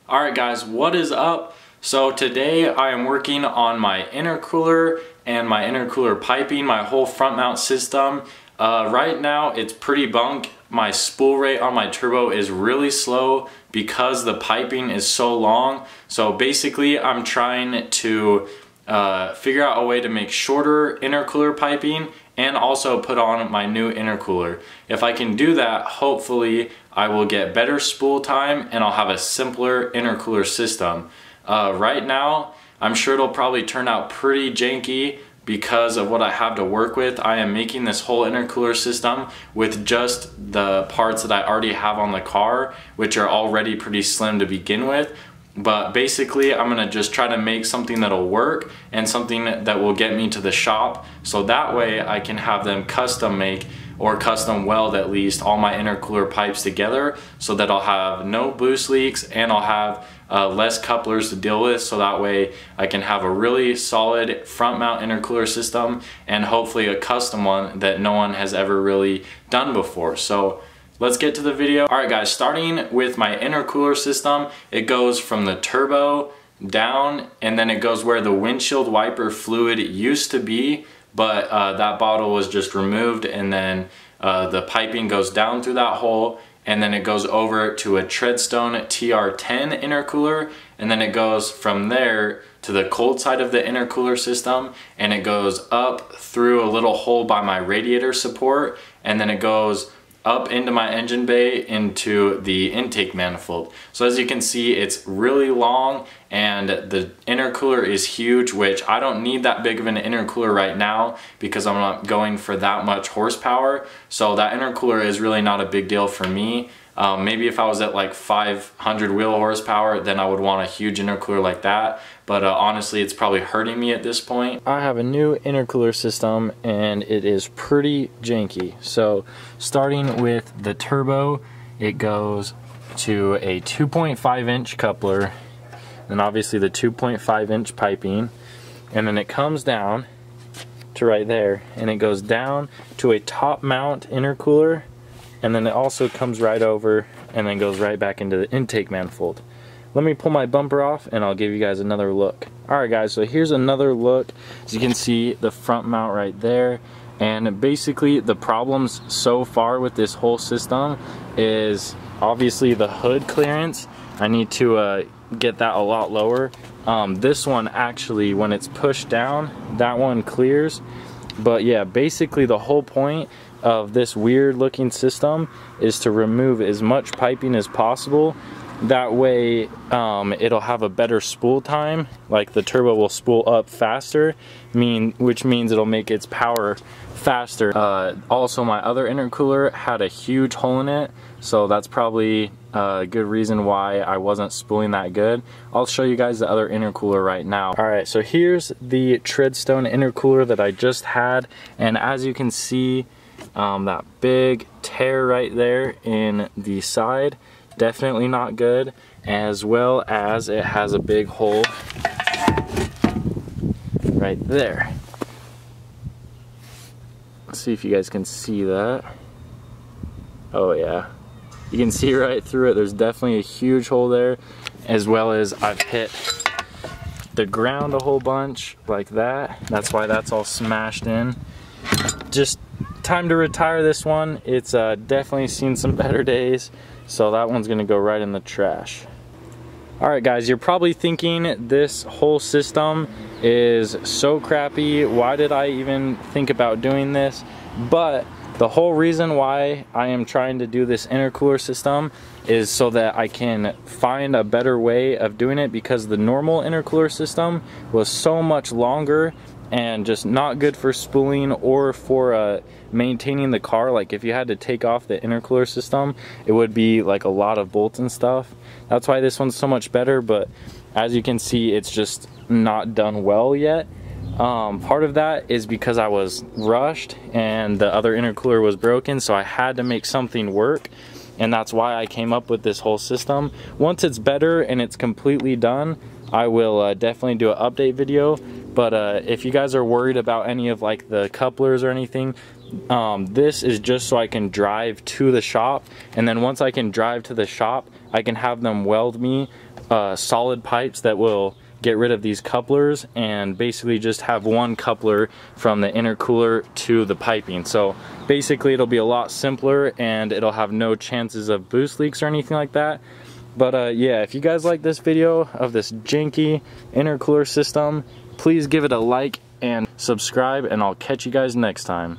Alright guys, what is up? So today I am working on my intercooler and my intercooler piping, my whole front mount system. Right now it's pretty bunk. My spool rate on my turbo is really slow because the piping is so long. So basically I'm trying to figure out a way to make shorter intercooler piping and also put on my new intercooler. If I can do that, hopefully I will get better spool time and I'll have a simpler intercooler system. Right now, I'm sure it'll probably turn out pretty janky because of what I have to work with. I am making this whole intercooler system with just the parts that I already have on the car, which are already pretty slim to begin with. But basically I'm gonna just try to make something that'll work and something that will get me to the shop, so that way I can have them custom make or custom weld at least all my intercooler pipes together, so that I'll have no boost leaks and I'll have less couplers to deal with, so that way I can have a really solid front mount intercooler system and hopefully a custom one that no one has ever really done before. So let's get to the video. Alright guys, starting with my intercooler system, it goes from the turbo down and then it goes where the windshield wiper fluid used to be, but that bottle was just removed, and then the piping goes down through that hole, and then it goes over to a Treadstone TR10 intercooler, and then it goes from there to the cold side of the intercooler system, and it goes up through a little hole by my radiator support, and then it goes up into my engine bay into the intake manifold. So as you can see, it's really long and the intercooler is huge, which I don't need that big of an intercooler right now because I'm not going for that much horsepower. So that intercooler is really not a big deal for me. Maybe if I was at like 500 wheel horsepower, then I would want a huge intercooler like that. But honestly, it's probably hurting me at this point. I have a new intercooler system and it is pretty janky. So starting with the turbo, it goes to a 2.5 inch coupler, and obviously the 2.5 inch piping, and then it comes down to right there, and it goes down to a top mount intercooler, and then it also comes right over and then goes right back into the intake manifold. Let me pull my bumper off and I'll give you guys another look. Alright guys, so here's another look. As you can see, the front mount right there, and basically the problems so far with this whole system is obviously the hood clearance. I need to get that a lot lower. This one actually, when it's pushed down, that one clears. But yeah, basically the whole point of this weird looking system is to remove as much piping as possible. That way it'll have a better spool time, like the turbo will spool up faster, which means it'll make its power faster. Also, my other intercooler had a huge hole in it, so that's probably a good reason why I wasn't spooling that good. I'll show you guys the other intercooler right now. Alright, so here's the Treadstone intercooler that I just had, and as you can see, that big tear right there in the side, definitely not good, as well as it has a big hole right there. Let's see if you guys can see that. Oh yeah, you can see right through it. There's definitely a huge hole there, as well as I've hit the ground a whole bunch like that. That's why that's all smashed in. Just time to retire this one. It's definitely seen some better days, so that one's gonna go right in the trash. Alright guys, you're probably thinking this whole system is so crappy, why did I even think about doing this? But the whole reason why I am trying to do this intercooler system is so that I can find a better way of doing it, because the normal intercooler system was so much longer and just not good for spooling or for maintaining the car. Like if you had to take off the intercooler system, it would be like a lot of bolts and stuff. That's why this one's so much better, but as you can see, it's just not done well yet. Part of that is because I was rushed and the other intercooler was broken, so I had to make something work, and that's why I came up with this whole system. Once it's better and it's completely done, I will definitely do an update video. But if you guys are worried about any of like the couplers or anything, this is just so I can drive to the shop, and then once I can drive to the shop, I can have them weld me solid pipes that will get rid of these couplers and basically just have one coupler from the intercooler to the piping. So basically it'll be a lot simpler and it'll have no chances of boost leaks or anything like that. But yeah, if you guys like this video of this janky intercooler system, please give it a like and subscribe, and I'll catch you guys next time.